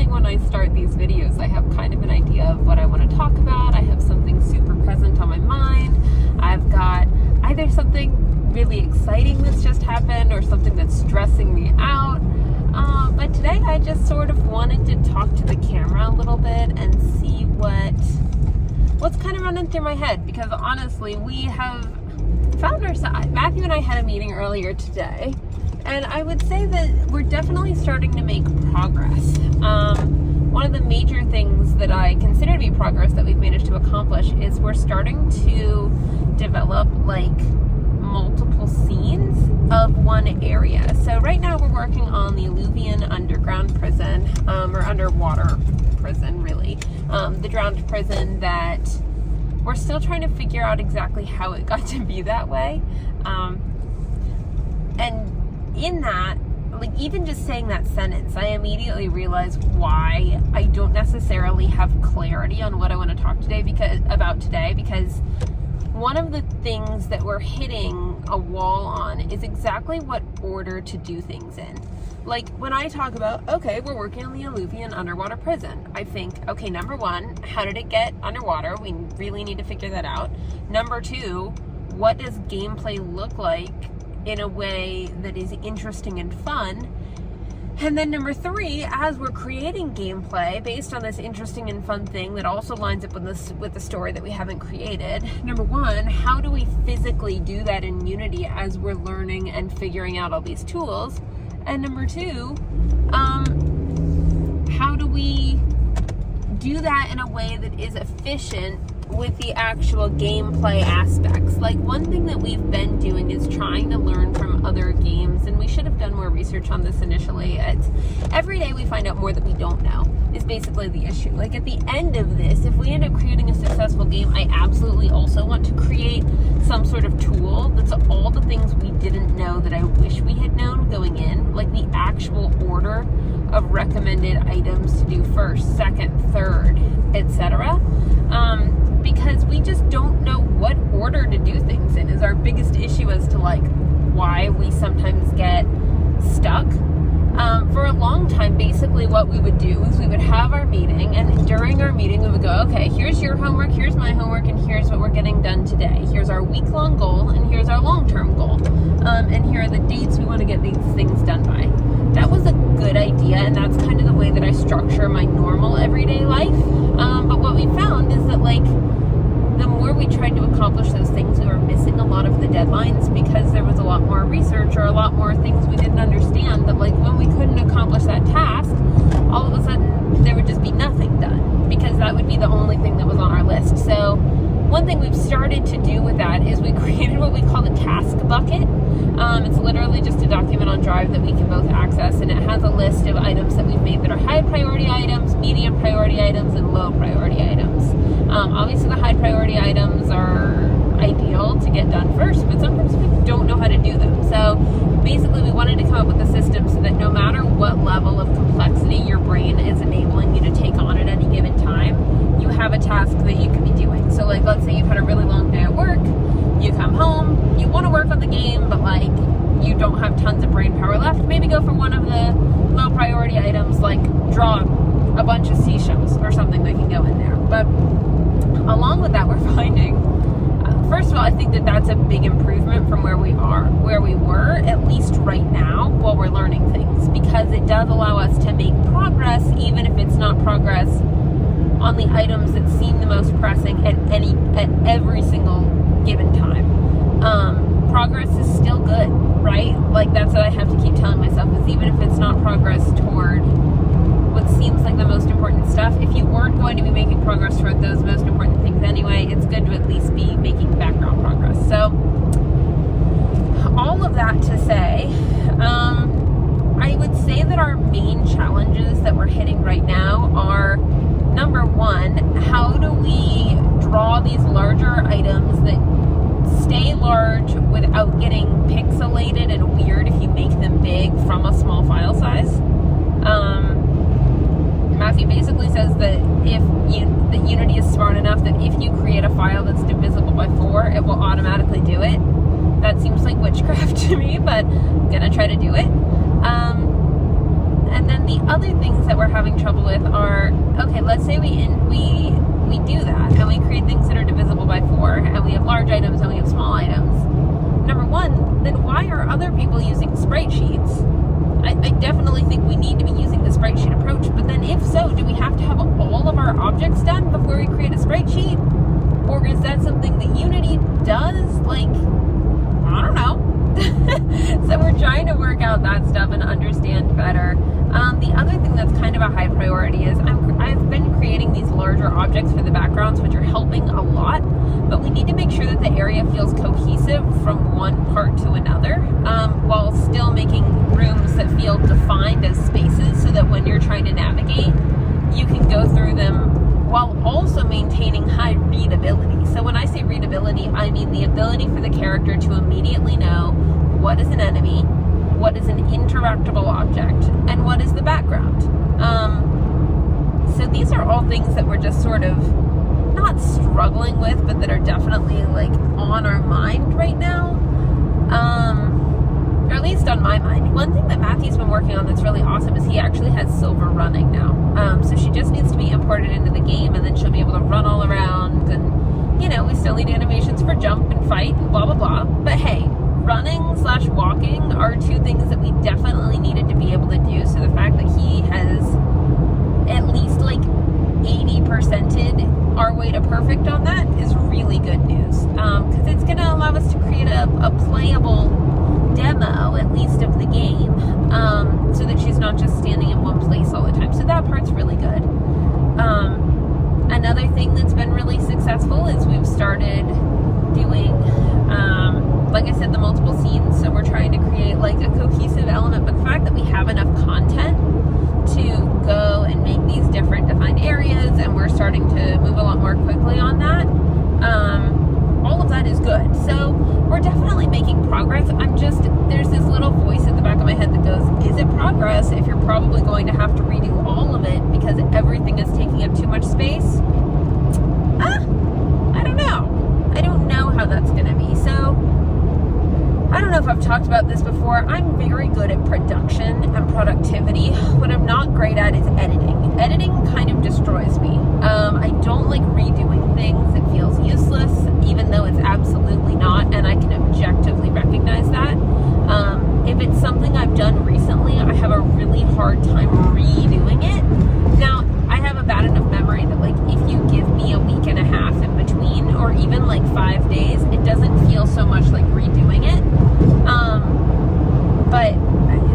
finding when I start these videos, I have kind of an idea of what I want to talk about. I have something super present on my mind. I've got either something really exciting that's just happened or something that's stressing me out. But today I just sort of wanted to talk to the camera a little bit and see what's kind of running through my head, because honestly, we have found ourselves, Matthew and I had a meeting earlier today, and I would say that we're definitely starting to make progress. One of the major things that I consider to be progress that we've managed to accomplish is we're starting to develop like multiple scenes of one area. So right now we're working on the Alluvion underground prison, or underwater prison really. The drowned prison that we're still trying to figure out exactly how it got to be that way. And in that, like even just saying that sentence, I immediately realized why I don't necessarily have clarity on what I want to talk about today, because one of the things that we're hitting a wall on is exactly what order to do things in. Like when I talk about, okay, we're working on the Alluvion underwater prison, I think, okay, number one, how did it get underwater? We really need to figure that out. Number two, what does gameplay look like in a way that is interesting and fun? And then number three, as we're creating gameplay based on this interesting and fun thing that also lines up with the story that we haven't created, number one, how do we physically do that in Unity as we're learning and figuring out all these tools? And number two, how do we do that in a way that is efficient with the actual gameplay aspects? Like one thing that we've been doing is trying to learn from other games, and we should have done more research on this initially. Every day we find out more that we don't know is basically the issue. Like at the end of this, if we end up creating a successful game, I absolutely also want to create some sort of tool that's all the things we didn't know that I wish we had known going in, like the actual order of recommended items to do first, second, third, etc. Because we just don't know what order to do things in is our biggest issue as to like why we sometimes get stuck. For a long time, basically what we would do is we would have our meeting, and during our meeting we would go, okay, here's your homework, here's my homework, and here's what we're getting done today. Here's our week-long goal, and here's our long-term goal. And here are the dates we want to get these things done by. That was a good idea, and that's kind of the way that I structure my normal everyday life. But what we found is that like the more we tried to accomplish those things, we were missing a lot of the deadlines because there was a lot more research or a lot more things we didn't understand, that like when we couldn't accomplish that task, all of a sudden there would just be nothing done because that would be the only thing that was on our list. So one thing we've started to do with that is we created what we call the task bucket. It's literally just a document on Drive that we can both access, and it has a list of items that we've made that are high priority items, medium priority items, and low priority items. Obviously the high priority items are ideal to get done first, but sometimes we don't know how to do them. So basically we wanted to come up with a system so that no matter what level of complexity your brain is enabling you to take on at any given time, you have a task that you can be doing. So like let's say you've had a really long day at work, you come home, you want to work on the game, but like you don't have tons of brain power left, maybe go for one of the low priority items, like draw a bunch of seashells or something that can go in there. But along with that, we're finding, first of all, I think that that's a big improvement from where we were, at least right now, while we're learning things, because it does allow us to make progress, even if it's not progress on the items that seem the most pressing at every single given time. Progress is still good, right? Like that's what I have to keep telling myself, is even if it's not progress toward what seems like the most important stuff, if you weren't going to be making progress toward those most important things anyway, it's good to at least be making background progress. So all of that to say, I would say that our main challenges that we're hitting right now are, number one, how do we draw these larger items that stay large without getting pixelated and weird if you make them big from a small file size. Matthew basically says that that Unity is smart enough that if you create a file that's divisible by 4, it will automatically do it. That seems like witchcraft to me, but I'm gonna try to do it. And then the other things that we're having trouble with are, okay, let's say we do that and we create things that are divisible by 4 and we have large items and we have small items. Number one, then why are other people using sprite sheets? I definitely think we need to be using the sprite sheet approach, but then if so, do we have to have all of our objects done before we create a sprite sheet? Or is that something that Unity does? Like, I don't know. So we're trying to work out that stuff and understand better. The other thing that's kind of a high priority is I've been creating these larger objects for the backgrounds, which are helping a lot, but we need to make sure that the area feels cohesive from one part to another, while still making rooms that feel defined as spaces so that when you're trying to navigate, you can go through them while also maintaining high readability. So when I say readability, I mean the ability for the character to immediately know what is an enemy, what is an interactable object, and what is the background. So these are all things that we're just sort of not struggling with, but that are definitely like on our mind right now. Or at least on my mind. One thing that Matthew's been working on that's really awesome is he actually has Silver running now. So she just needs to be imported into the game and then she'll be able to run all around, and you know, we still need animations for jump and fight and blah blah blah. But hey, running/walking are two things that we definitely needed to be able to do. So the fact that he has at least like 80%ed our way to perfect on that is really good news. Because it's going to allow us to create a playable demo, at least of the game, so that she's not just standing in one place all the time. So that part's really good. Another thing that's been really successful is we've started doing, like I said, the multiple scenes. So we're trying to create like a cohesive element, but the fact that we have enough content to go and make these different defined areas, and we're starting to move a lot more quickly on that, all of that is good. So we're definitely making progress. There's this little voice at the back of my head that goes, is it progress if you're probably going to have to redo all of it because everything is taking up too much space? I don't know. I don't know how that's going to be. So I don't know if I've talked about this before. I'm very good at production and productivity. What I'm not great at is editing. Editing kind of destroys me. I don't like redoing things. It feels useless, even though it's absolutely not, and I can objectively recognize that. If it's something I've done recently, I have a really hard time redoing it. Now, I have a bad enough memory that like if you give me a week and a half in between, or even like 5 days, it doesn't feel so much like redoing it. But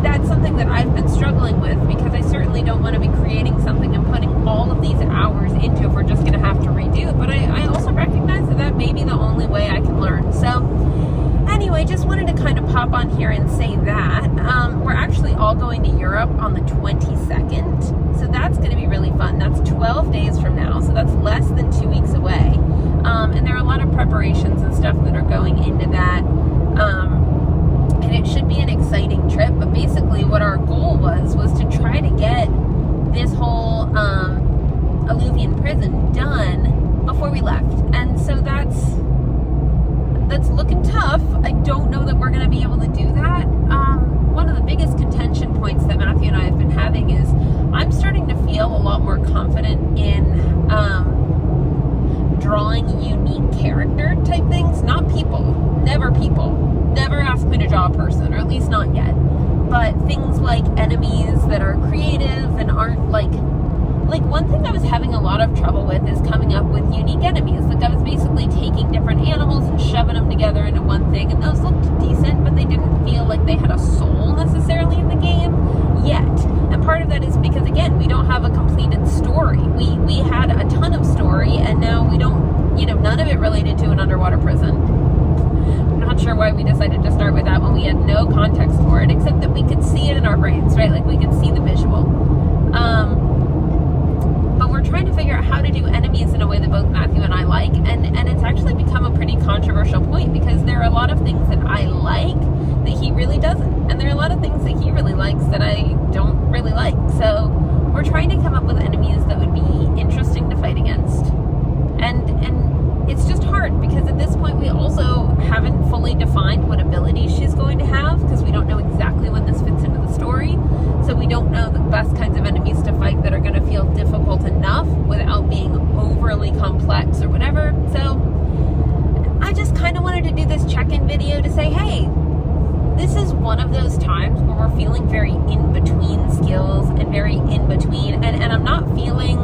that's something that I've been struggling with, because I certainly don't want to be creating something and putting all of these hours into if we're just going to have to redo it. But I also recognize that may be the only way I can learn. So anyway, just wanted to kind of pop on here and say that. We're actually all going to Europe on the 22nd. So that's going to be really fun. That's 12 days from now. So that's less than 2 weeks away. And there are a lot of preparations and stuff that are going into that. And it should be an exciting trip. But basically what our goal was to try to get this whole Alluvian prison done before we left. And so that's looking tough. I don't know that we're going to be able to do that. One of the biggest contention points that Matthew and I have been having is I'm starting to feel a lot more confident in drawing unique character type things. Not people. Never people. Never ask me to draw a person, or at least not yet. But things like enemies that are creative and aren't like one thing I was having a lot of trouble with is coming up with unique enemies. Like I was basically taking different animals and shoving them together into one thing, and those looked decent, but they didn't feel like they had a soul necessarily in the game yet. And part of that is because, again, we don't have a completed story. We had a ton of story, and now we don't, none of it related to an underwater prison. I'm not sure why we decided to start with that when we had no context for it, except that we could see it in our brains, right? Like we could see the visual. But we're trying to figure out how to do enemies in a way that both Matthew and I like, and it's actually become a pretty controversial point, because there are a lot of things that I like that he really doesn't, and there are a lot of things that he really likes that I don't really like. So we're trying to come up with enemies that would be interesting to fight against, and it's just hard because at this point we also haven't fully defined what abilities she's going to have, because we don't know exactly when this fits into the story. So we don't know that overly complex or whatever. So I just kind of wanted to do this check-in video to say, hey, this is one of those times where we're feeling very in between skills and very in between, and I'm not feeling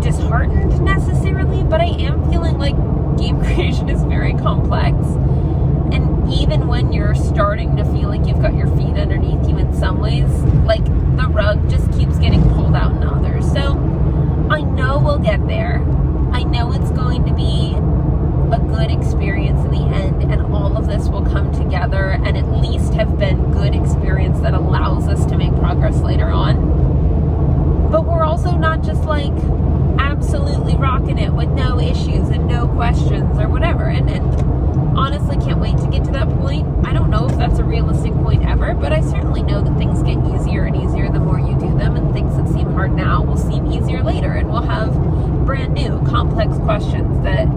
disheartened necessarily, but I am feeling like game creation is very complex. And even when you're starting to feel like you've got your feet underneath you in some ways, like the rug just keeps getting pulled out in others. So I know we'll get there. I know it's going to be a good experience in the end, and all of this will come together and at least have been good experience that allows us to make progress later on. But we're also not just like absolutely rocking it with no issues and no questions or whatever. And honestly can't wait to get to that point. I don't know if that's a realistic point ever, but I certainly know that things get easier and easier the more you do them, and things that seem hard now will seem easier later, and we'll have brand new complex questions that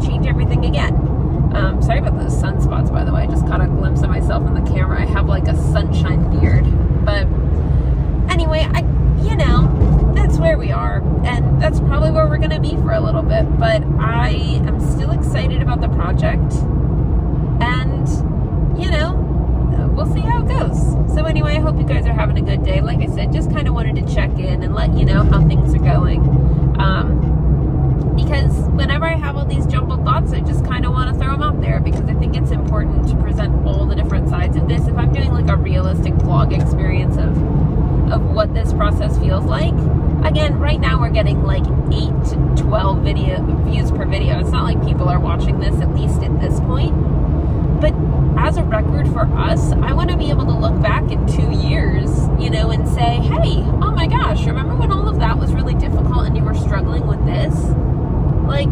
change everything again. Sorry about those sunspots, by the way. I just caught a glimpse of myself in the camera. I have like a sunshine beard. But anyway, that's where we are, and that's probably where we're going to be for a little bit. But I am still excited about the project, and we'll see how it goes. So anyway, I hope you guys are having a good day. Like I said, just kind of wanted to check in and let you know how things are going. Because whenever I have all these jumbled thoughts, I just kind of want to throw them out there, because I think it's important to present all the different sides of this. If I'm doing like a realistic vlog experience of what this process feels like, again, right now we're getting like 8 to 12 views per video. It's not like people are watching this, at least at this point. But as a record for us, I want to be able to look back in 2 years, and say, hey, oh my gosh, remember when all of that was really difficult and you were struggling with this? Like,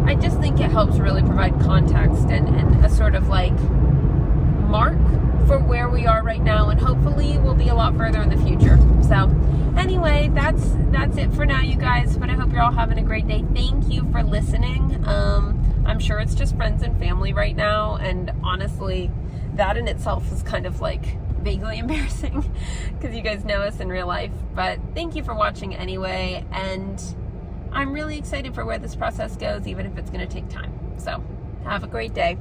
I just think it helps really provide context and a sort of like mark for where we are right now, and hopefully we'll be a lot further in the future. So anyway, that's it for now, you guys, but I hope you're all having a great day. Thank you for listening. I'm sure it's just friends and family right now, and honestly, that in itself is kind of like vaguely embarrassing because you guys know us in real life. But thank you for watching anyway, and I'm really excited for where this process goes, even if it's going to take time. So have a great day.